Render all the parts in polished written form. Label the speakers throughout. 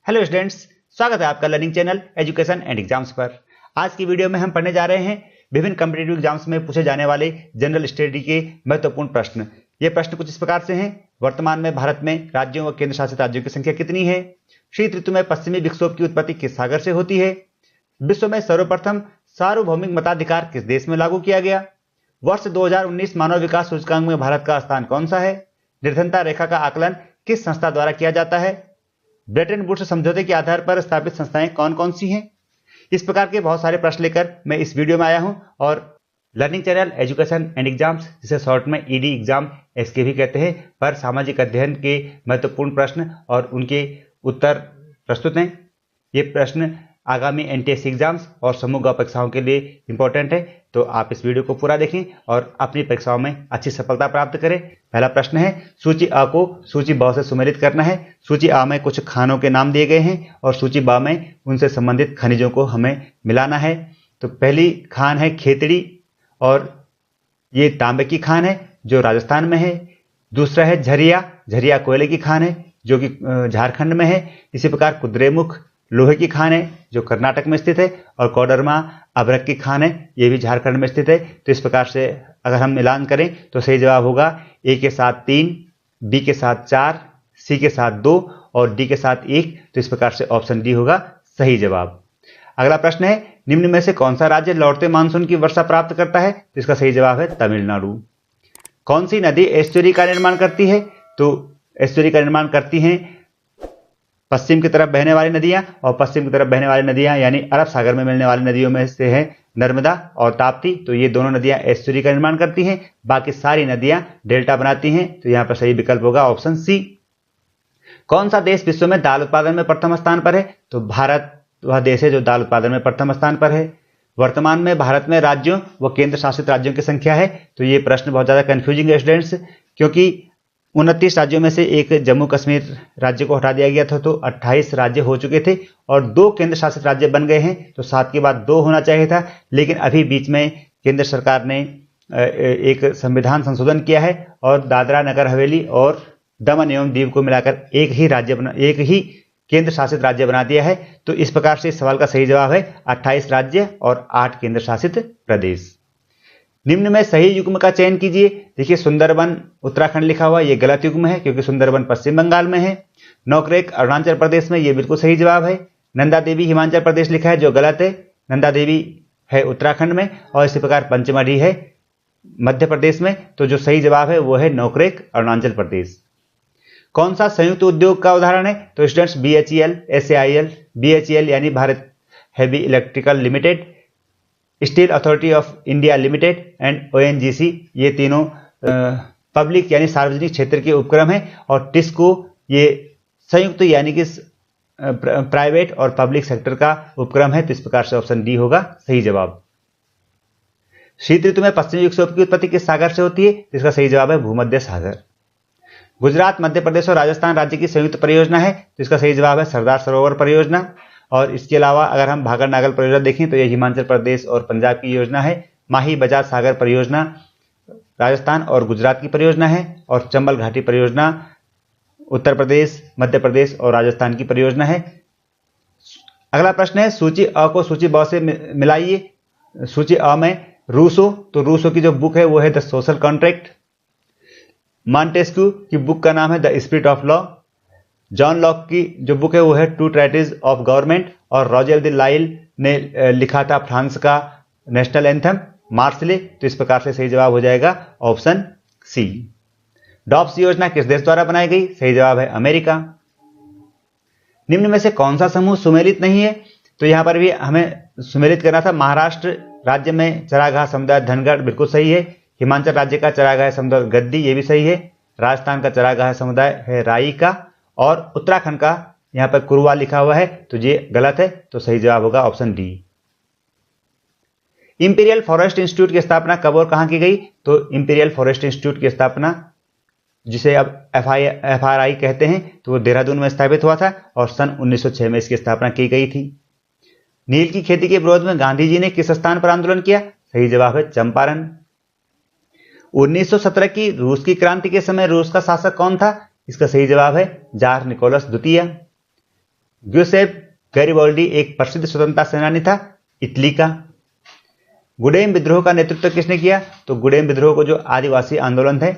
Speaker 1: Hello students, स्वागत है आपका learning channel education and exams पर। आज की वीडियो में हम पढ़ने जा रहे हैं विभिन्न कॉम्पिटिटिव एग्जाम्स में पूछे जाने वाले जनरल स्टडी के महत्वपूर्ण प्रश्न। ये प्रश्न कुछ इस प्रकार से हैं। वर्तमान में भारत में राज्यों व केंद्र शासित राज्यों की संख्या कितनी है? शीत ऋतु में पश्चिमी विक्षोभ की उत्पत्ति किस सागर से होती है? विश्व में सर्वप्रथम सार्वभौमिक मताधिकार किस देश में लागू किया गया? वर्ष 2019 मानव विकास सूचकांक में भारत का स्थान कौन सा है? निर्धनता रेखा का आकलन किस संस्था द्वारा किया जाता है? ब्रेटन वुड्स समझौते के आधार पर स्थापित संस्थाएं कौन कौन सी हैं? इस प्रकार के बहुत सारे प्रश्न लेकर मैं इस वीडियो में आया हूं और learning channel education and exams, जिसे शॉर्ट में ईडी एग्जाम एसके भी कहते हैं, पर सामाजिक अध्ययन के महत्वपूर्ण प्रश्न और उनके उत्तर प्रस्तुत हैं। ये प्रश्न आगामी एनटीएससी एग्जाम्स और समूह ग परीक्षाओं के लिए इंपॉर्टेंट है, तो आप इस वीडियो को पूरा देखें और अपनी परीक्षाओं में अच्छी सफलता प्राप्त करें। पहला प्रश्न है, सूची अ को सूची ब से सुमेलित करना है। सूची अ में कुछ खानों के नाम दिए गए हैं और सूची ब में उनसे संबंधित खनिजों को हमें मिलाना है। तो पहली खान है खेतड़ी और ये तांबे की खान है जो राजस्थान में है। दूसरा है झरिया, झरिया कोयले की खान है जो कि झारखंड में है। इसी प्रकार कुद्रेमुख लोहे की खान है जो कर्नाटक में स्थित है और कोडरमा अभ्रक की खान है, ये भी झारखंड में स्थित है। तो इस प्रकार से अगर हम मिलान करें तो सही जवाब होगा ए के साथ 3, बी के साथ 4, सी के साथ 2 और डी के साथ 1। तो इस प्रकार से ऑप्शन डी होगा सही जवाब। अगला प्रश्न है, निम्न में से कौन सा राज्य लौटते मानसून की वर्षा प्राप्त करता है? तो इसका सही जवाब है तमिलनाडु। कौन सी नदी एस्चुरी का निर्माण करती है? तो एस्चुरी का निर्माण करती हैं पश्चिम की तरफ बहने वाली नदियां, और पश्चिम की तरफ बहने वाली नदियां यानी अरब सागर में मिलने वाली नदियों में से है नर्मदा और ताप्ती। तो ये दोनों नदियां एस्चुरी का निर्माण करती हैं, बाकी सारी नदियां डेल्टा बनाती हैं। तो यहां पर सही विकल्प होगा ऑप्शन सी। कौन सा देश विश्व में दाल उत्पादन में प्रथम स्थान पर है? तो भारत वह देश है जो दाल उत्पादन में प्रथम स्थान पर है। वर्तमान में भारत में राज्यों व केंद्र शासित राज्यों की संख्या है। तो ये प्रश्न बहुत ज्यादा कंफ्यूजिंग है स्टूडेंट्स, क्योंकि 29 राज्यों में से एक जम्मू कश्मीर राज्य को हटा दिया गया था, तो 28 राज्य हो चुके थे और 2 केंद्र शासित राज्य बन गए हैं। तो 7 के बाद 2 होना चाहिए था, लेकिन अभी बीच में केंद्र सरकार ने एक संविधान संशोधन किया है और दादरा नगर हवेली और दमन एवं दीव को मिलाकर एक ही केंद्र शासित राज्य बना दिया है। तो इस प्रकार से इस सवाल का सही जवाब है 28 राज्य और 8 केंद्र शासित प्रदेश। निम्न में सही युग्म का चयन कीजिए। देखिए, सुंदरबन उत्तराखंड लिखा हुआ, ये गलत युग्म है क्योंकि सुंदरबन पश्चिम बंगाल में है। नौकरेक अरुणाचल प्रदेश में, ये बिल्कुल सही जवाब है। नंदा देवी हिमाचल प्रदेश लिखा है जो गलत है, नंदा देवी है उत्तराखंड में। और इसी प्रकार पंचमढ़ी है मध्य प्रदेश में। तो जो सही जवाब है वो है नौकरेक अरुणाचल प्रदेश। कौन सा संयुक्त उद्योग का उदाहरण है? तो स्टूडेंट्स BHEL, SAIL, BHEL यानी Bharat heavy electrical limited, steel authority of India limited and ONGC, ये तीनों पब्लिक यानी सार्वजनिक क्षेत्र के उपक्रम है। और टिस्को ये संयुक्त यानी कि प्राइवेट और पब्लिक सेक्टर का उपक्रम है। तो इस प्रकार से ऑप्शन डी होगा सही जवाब। शीत ऋतु में पश्चिमी विक्षोभ की उत्पत्ति किस सागर से होती है? तो इसका सही जवाब है भूमध्य सागर। गुजरात, मध्य प्रदेश और राजस्थान राज्य की संयुक्त परियोजना है। तो इसका सही जवाब है सरदार सरोवर परियोजना। और इसके अलावा अगर हम भागर नागल परियोजना देखें तो यह हिमाचल प्रदेश और पंजाब की योजना है। माही बजाज सागर परियोजना राजस्थान और गुजरात की परियोजना है। और चंबल घाटी परियोजना उत्तर प्रदेश, मध्य प्रदेश और राजस्थान की परियोजना है। अगला प्रश्न है, सूची अ को सूची ब से मिलाइए। सूची अ में रूसो, तो रूसो की जो बुक है वो है द सोशल कॉन्ट्रैक्ट। मॉन्टेस्क्यू की बुक का नाम है the spirit of law. John Locke की जो बुक है वो है टू ट्रेटिस ऑफ गवर्नमेंट। और रॉजर द लाइल ने लिखा था फ्रांस का नेशनल एंथम मार्सले। तो इस प्रकार से सही जवाब हो जाएगा ऑप्शन सी। डॉब्स योजना किस देश द्वारा बनाई गई? सही जवाब है अमेरिका। निम्न में से कौन सा समूह सुमेलित नहीं है? तो यहां पर भी हमें सुमेलित करना था। महाराष्ट्र राज्य में चरागाह समुदाय धनगढ़ बिल्कुल सही है। हिमाचल राज्य का चरागाह समुदाय गद्दी, ये भी सही है। राजस्थान का चरागाह समुदाय है राई का। और उत्तराखंड का यहां पर कुरुआ लिखा हुआ है, तो ये गलत है। तो सही जवाब होगा option D. Imperial forest institute की स्थापना कब और कहां की गई? तो इंपीरियल फॉरेस्ट इंस्टीट्यूट की स्थापना, जिसे अब FRI कहते हैं, तो वो देहरादून में स्थापित हुआ था और सन 1906 में इसकी स्थापना की गई थी। नील की खेती के विरोध में गांधी जी ने किस स्थान पर आंदोलन किया? सही जवाब है चंपारण। 1917 की रूस की क्रांति के समय रूस का शासक कौन था? इसका सही जवाब है जार निकोलस द्वितीय। ग्यूसेप गैरिबाल्डी एक प्रसिद्ध स्वतंत्रता सेनानी था, इटली का। गुडेम विद्रोह का नेतृत्व किसने किया? तो गुडेम विद्रोह को जो आदिवासी आंदोलन है,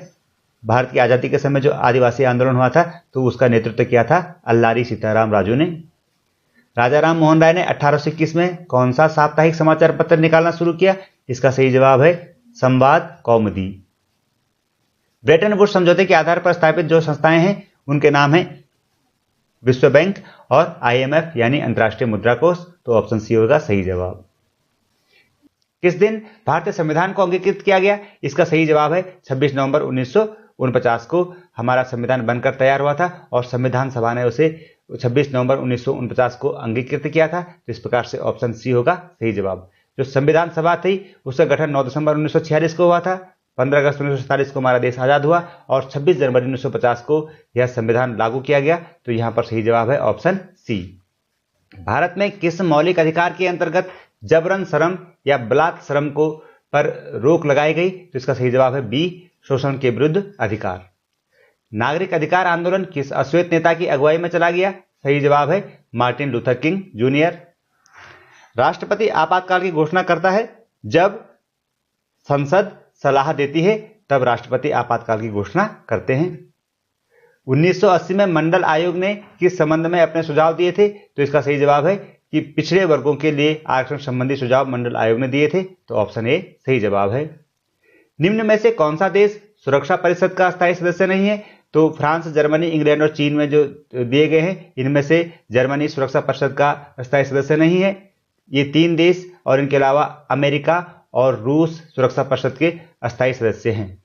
Speaker 1: भारत की आजादी के समय जो आदिवासी आंदोलन हुआ था, तो उसका नेतृत्व किया था अल्लारी सीताराम राजू ने। राजा राम मोहन राय ने 1821 में कौन सा साप्ताहिक समाचार पत्र निकालना शुरू किया? इसका सही जवाब है संवाद कौमुदी। ब्रेटन वुड्स समझौते के आधार पर स्थापित जो संस्थाएं हैं उनके नाम है विश्व बैंक और IMF यानी अंतर्राष्ट्रीय मुद्रा कोष। तो ऑप्शन सी होगा सही जवाब। किस दिन भारतीय संविधान को अंगीकृत किया गया? इसका सही जवाब है 26 नवंबर 1949 को हमारा संविधान बनकर तैयार हुआ था और संविधान सभा ने उसे 26 नवंबर 1949 को अंगीकृत किया था। तो इस प्रकार से ऑप्शन सी होगा सही जवाब। जो संविधान सभा थी उसका गठन 9 दिसंबर 1946 को हुआ था, 15 अगस्त 1947 को हमारा देश आजाद हुआ और 26 जनवरी 1950 को यह संविधान लागू किया गया। तो यहां पर सही जवाब है ऑप्शन सी। भारत में किस मौलिक अधिकार के अंतर्गत जबरन श्रम या बलात् श्रम को पर रोक लगाई गई? तो इसका सही जवाब है बी, शोषण के विरुद्ध अधिकार। नागरिक अधिकार आंदोलन किस अश्वेत नेता की अगुवाई में चला गया? सही जवाब है मार्टिन लूथर किंग जूनियर। राष्ट्रपति आपातकाल की घोषणा करता है जब संसद सलाह देती है, तब राष्ट्रपति आपातकाल की घोषणा करते हैं। 1980 में मंडल आयोग ने किस संबंध में अपने सुझाव दिए थे? तो इसका सही जवाब है कि पिछड़े वर्गों के लिए आरक्षण संबंधी सुझाव मंडल आयोग ने दिए थे। तो ऑप्शन ए सही जवाब है। निम्न में से कौन सा देश सुरक्षा परिषद का स्थायी सदस्य नहीं है? तो फ्रांस, जर्मनी, इंग्लैंड और चीन में जो दिए गए हैं, इनमें से जर्मनी सुरक्षा परिषद का स्थायी सदस्य नहीं है। ये 3 देश और इनके अलावा अमेरिका और रूस सुरक्षा परिषद के अस्थायी सदस्य हैं।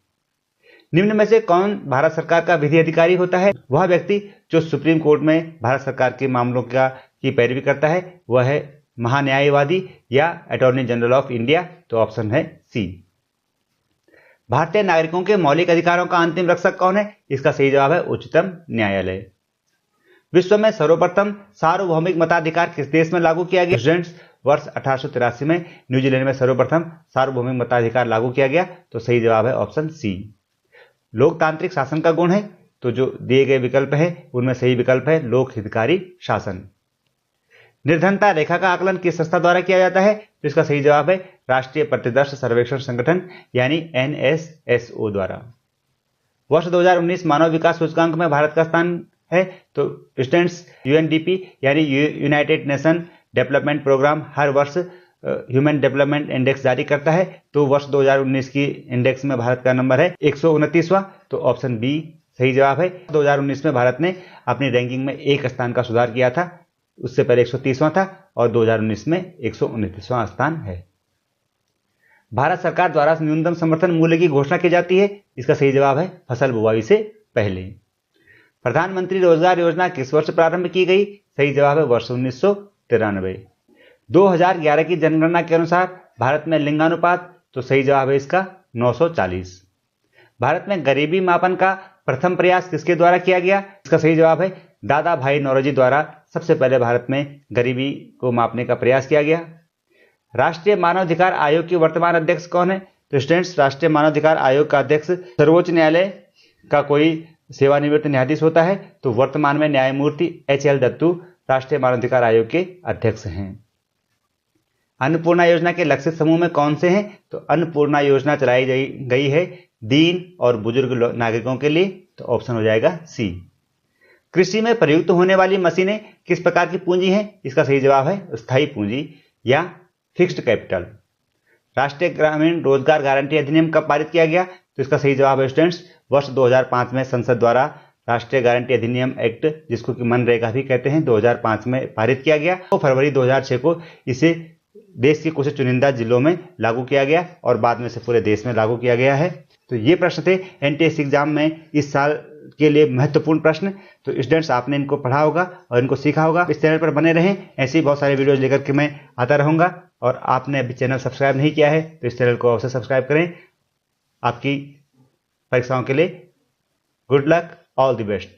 Speaker 1: निम्न में से कौन भारत सरकार का विधि अधिकारी होता है? वह व्यक्ति जो सुप्रीम कोर्ट में भारत सरकार के मामलों की पैरवी करता है, वह है महान्यायवादी या अटॉर्नी जनरल ऑफ इंडिया। तो ऑप्शन है सी। भारतीय नागरिकों के मौलिक अधिकारों का अंतिम रक्षक कौन है? इसका सही जवाब है उच्चतम न्यायालय। विश्व में सर्वप्रथम सार्वभौमिक मताधिकार किस देश में लागू किया गया? प्रेसिडेंट्स वर्ष 1883 में न्यूजीलैंड में सर्वप्रथम सार्वभौमिक मताधिकार लागू किया गया। तो सही जवाब है ऑप्शन सी। लोकतांत्रिक शासन का गुण है? तो जो दिए गए विकल्प है उनमें सही विकल्प है लोक हितकारी शासन। निर्धनता रेखा का आकलन किस संस्था द्वारा किया जाता है? तो इसका सही जवाब है राष्ट्रीय प्रतिदर्श सर्वेक्षण संगठन यानी NSSO द्वारा। वर्ष 2019 मानव विकास सूचकांक में भारत का स्थान है? तो स्टूडेंट्स UNDP यानी यूनाइटेड नेशन डेवलपमेंट प्रोग्राम हर वर्ष ह्यूमन डेवलपमेंट इंडेक्स जारी करता है। तो वर्ष 2019 की इंडेक्स में भारत का नंबर है 129वां। तो ऑप्शन बी सही जवाब है। 2019 में भारत ने अपनी रैंकिंग में 1 स्थान का सुधार किया था, उससे पहले 130वां था और 2019 में 129वां स्थान है। भारत सरकार द्वारा न्यूनतम समर्थन मूल्य की घोषणा की जाती है? इसका सही जवाब है फसल बुवाई से पहले। प्रधानमंत्री रोजगार योजना किस वर्ष प्रारंभ की गई? सही जवाब है वर्ष 1993। 2011 की जनगणना के अनुसार भारत में लिंगानुपात? तो सही जवाब है इसका 940। भारत में गरीबी मापन का प्रथम प्रयास किसके द्वारा किया गया? इसका सही जवाब है दादा भाई नौरोजी द्वारा सबसे पहले भारत में गरीबी को मापने का प्रयास किया गया। राष्ट्रीय मानवाधिकार आयोग के वर्तमान अध्यक्ष कौन है? तो स्टूडेंट्स राष्ट्रीय मानवाधिकार आयोग का अध्यक्ष सर्वोच्च न्यायालय का कोई सेवानिवृत्त न्यायाधीश होता है। तो वर्तमान में न्यायमूर्ति HL दत्तू राष्ट्रीय मानवाधिकार आयोग के अध्यक्ष हैं। अन्नपूर्णा योजना के लक्षित समूह में कौन से हैं? तो अन्नपूर्णा योजना चलाई गई है दीन और बुजुर्ग नागरिकों के लिए। तो ऑप्शन हो जाएगा सी। कृषि में प्रयुक्त होने वाली मशीनें किस प्रकार की पूंजी हैं? इसका सही जवाब है स्थायी पूंजी या फिक्स्ड कैपिटल। राष्ट्रीय ग्रामीण रोजगार गारंटी अधिनियम कब पारित किया गया? तो इसका सही जवाब है स्टूडेंट्स वर्ष 2005 में संसद द्वारा राष्ट्रीय गारंटी अधिनियम एक्ट, जिसको कि मनरेगा भी कहते हैं, 2005 में पारित किया गया। तो फरवरी 2006 को इसे देश के कुछ चुनिंदा जिलों में लागू किया गया और बाद में से पूरे देश में लागू किया गया है। तो ये प्रश्न थे NTSC एग्जाम में इस साल के लिए महत्वपूर्ण प्रश्न। तो स्टूडेंट्स आपने इनको पढ़ा होगा और इनको सीखा होगा। इस चैनल पर बने रहें, ऐसी बहुत सारी वीडियोज लेकर के मैं आता रहूंगा। और आपने अभी चैनल सब्सक्राइब नहीं किया है तो इस चैनल को अवश्य सब्सक्राइब करें। आपकी परीक्षाओं के लिए good luck, all the best.